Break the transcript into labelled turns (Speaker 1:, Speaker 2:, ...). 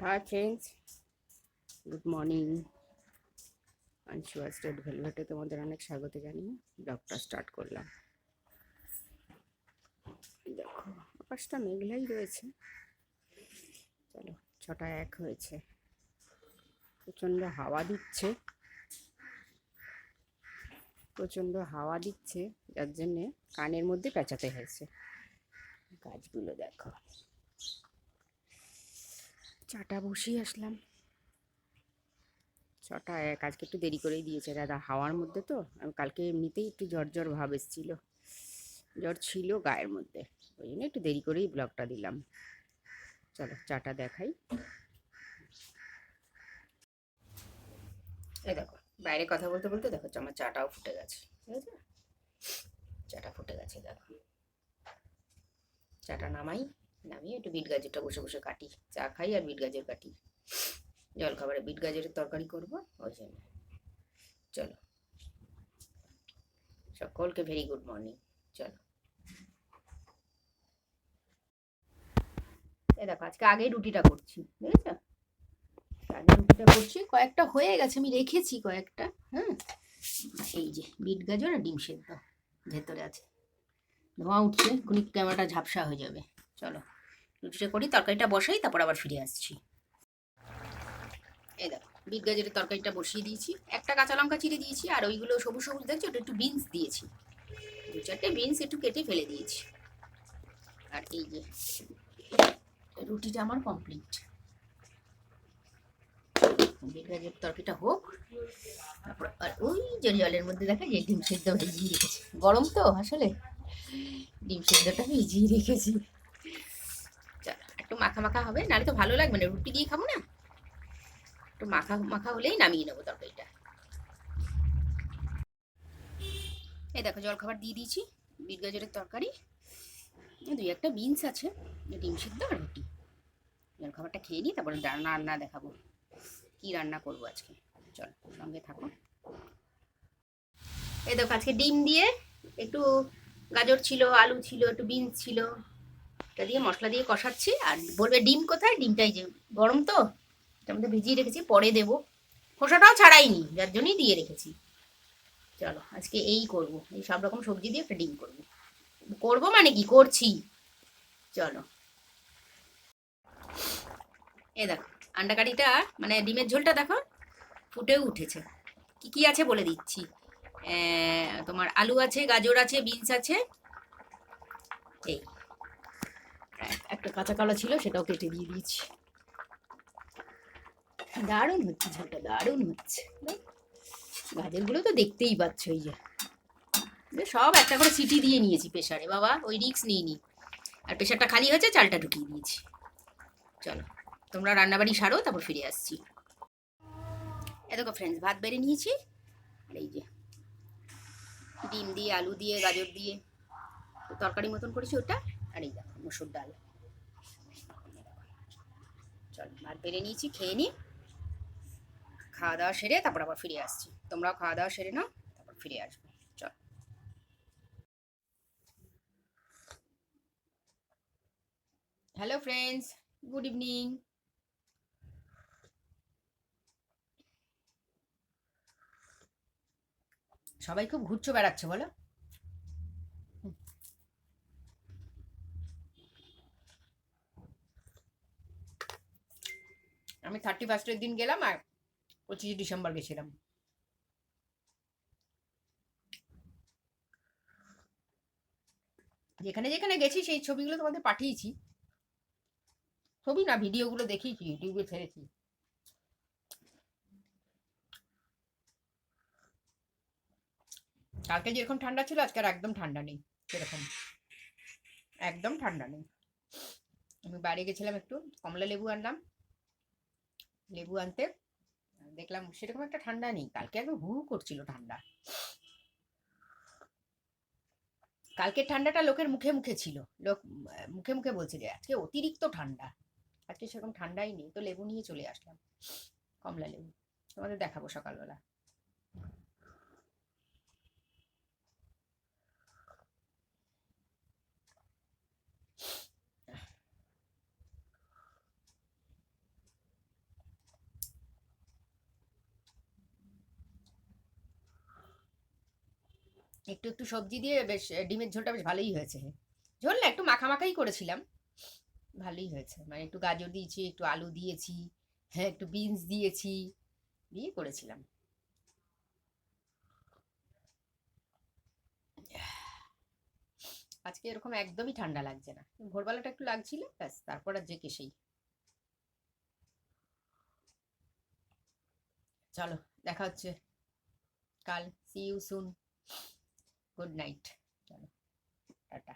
Speaker 1: High friends, good morning. Anushua state ভেলভেটে তোমাদের অনেক স্বাগত জানিয়ে ব্লগটা স্টার্ট করলাম। দেখো, আকাশটা মেঘলাই রয়েছে। চলো, 6টা 1 হয়েছে। প্রচণ্ড হাওয়া দিচ্ছে, যার জন্যে কানের মধ্যে পেঁচাতে হয়েছে। গাছগুলো দেখো। চাটা বসিয়ে আসলাম। 6টা 1, আজকে একটু দেরি করেই দিয়েছে দাদা, হাওয়ার মধ্যে তো। আমি কালকে এমনিতেই একটু জ্বর জ্বর ভাব এসেছিল, জ্বর ছিল গায়ের মধ্যে, ওই জন্য একটু দেরি করেই ব্লগটা দিলাম। চলো চাটা দেখাই। এই দেখো, বাইরে কথা বলতে বলতে দেখো আমার চাটাও ফুটে গেছে, ঠিক আছে? চাটা ফুটে গেছে, দেখো। চাটা নামিয়ে একটু বিট গাজরটা বসে বসে কাটি। চা খাই আর বিট গাজর কাটি। জলখাবারে বিট গাজরের তরকারি করব, ওই জন্য। চলো, সকলকে ভেরি গুড মর্নিং। চলো, এই দেখো আজকে আগেই রুটিটা করছি, বুঝেছো? আগে রুটিটা করছি, কয়েকটা হয়ে গেছে, আমি রেখেছি কয়েকটা। হ্যাঁ, এই যে বিট গাজর আর ডিম সেদ্ধ ভেতরে আছে। ধোঁয়া উঠছে, এক্ষুনি ক্যামেরাটা ঝাপসা হয়ে যাবে। চলো রুটিটা করি, তরকারিটা বসাই, তারপর আবার ফিরে আসছি। এই দেখো, বিট গাজরের তরকারিটা বসিয়ে দিয়েছি। একটা কাঁচা লঙ্কা চিড়ে দিয়েছি, আর ওইগুলো সবুজ সবুজ দেখছো, ওটা একটু বিনস দিয়েছি। 2-4টে বিনস একটু কেটে ফেলে দিয়েছি। আর এই যে রুটিটা আমার কমপ্লিট। বিট গাজরের তরকারিটা হোক, তারপর আর ওই যে জলের মধ্যে দেখা যে ডিম সেদ্ধ ভিজিয়ে রেখেছি। গরম তো আসলে, ডিম সেদ্ধটা ভিজিয়ে রেখেছি। চলো, একটু মাখা মাখা হবে, নাহলে তো ভালো লাগবে না, রুটি দিয়ে খাবো না। একটু মাখা মাখা হলেই নামিয়ে নেবো তরকারিটা। এই দেখো, জলখাবার দিয়ে দিয়েছি, বিট গাজরের তরকারি, 2-1টা বিনস আছে, ডিম সিদ্ধ আর রুটি। জলখাবারটা খেয়ে নিই, তারপরে রান্না দেখাবো কি রান্না করবো আজকে। চল, সঙ্গে থাকো। এই দেখো, আজকে ডিম দিয়ে একটু, গাজর ছিল, আলু ছিল, একটু বিনস ছিল, এটা দিয়ে মশলা দিয়ে কষাচ্ছি। আর বলবে ডিম কোথায়, ডিমটাই যে গরম তো, এটার মধ্যে ভিজিয়ে রেখেছি, পরে দেবো। খোসাটাও ছাড়াইনি, যার জন্যই দিয়ে রেখেছি। চলো, আজকে এই করব, এই সব রকম সবজি দিয়ে একটা ডিম করবো। করবো মানে কি, করছি। চলো, এই দেখো, আন্ডা কারিটা মানে ডিমের ঝোলটা দেখো ফুটেও উঠেছে। কি কি আছে বলে দিচ্ছি। তোমার আলু আছে, গাজর আছে, বিনস আছে, এই একটা কাঁচা কলা ছিল, সেটাও কেটে দিয়ে দিয়েছি। দারুণ হচ্ছে ঝোলটা, দারুণ হচ্ছে। গাজরগুলো তো দেখতেই পাচ্ছ, এই যে সব একটা করে সিটি দিয়ে নিয়েছি প্রেশারে, বাবা ওই রিক্স নিইনি। আর প্রেশারটা খালি হয়েছে, চালটা ঢুকিয়ে দিয়েছি। চলো, তোমরা রান্নাবাড়ি সারো, তারপর ফিরে আসছি। এ দেখো ফ্রেন্ডস, ভাত বেড়ে নিয়েছি। আর এই যে ডিম দিয়ে, আলু দিয়ে, গাজর দিয়ে তরকারি মতন করেছি ওটা। আর এই দেখো মসুর ডাল। চলো, ভাত বেড়ে নিয়েছি, খেয়ে নিই। খাওয়া দাওয়া সেরে তারপর আবার ফিরে আসছি। তোমরাও খাওয়া দাওয়া সেরে নাও, তারপর ফিরে আসবো। চল। Hello friends, good evening. সবাই খুব ঘুরছো বেড়াচ্ছে বলো। আমি 31st দিন গেলাম, আর 25 ডিসেম্বর গেছিলাম। যেখানে যেখানে গেছি সেই ছবিগুলো তোমাদের পাঠিয়েছি। ছবি না, ভিডিওগুলো দেখিয়েছি, ইউটিউবে ছেড়েছি। কালকে যেরকম ঠান্ডা ছিল, আজকে আর একদম ঠান্ডা নেই সেরকম, একদম ঠান্ডা নেই। আমি বাইরে গেছিলাম, একটু কমলা লেবু আনলাম, লেবু আনতে দেখলাম সেরকম একটা ঠান্ডা নেই। কালকে একদম হু হু করছিল ঠান্ডা। কালকের ঠান্ডাটা লোকের মুখে মুখে ছিল, লোক মুখে মুখে বলছে যে আজকে অতিরিক্ত ঠান্ডা। আজকে সেরকম ঠান্ডাই নেই, তো লেবু নিয়ে চলে আসলাম, কমলা লেবু। তোমাদের দেখাবো সকালবেলা। একটু একটু সবজি দিয়ে বেশ ডিমের ঝোলটা বেশ ভালোই হয়েছে। ঝোল না, একটু মাখা মাখাই করেছিলাম, ভালোই হয়েছে। মানে একটু গাজর দিয়েছি, একটু আলু দিয়েছি, হ্যাঁ একটু বিনস দিয়েছি, দিয়ে করেছিলাম। আজকে এরকম একদমই ঠান্ডা লাগছে না, ভোরবেলাটা একটু লাগছিল, ব্যাস তারপর আর যে কেসেই। চলো, দেখা হচ্ছে কাল। See you soon. Good night. চলো, টাটা।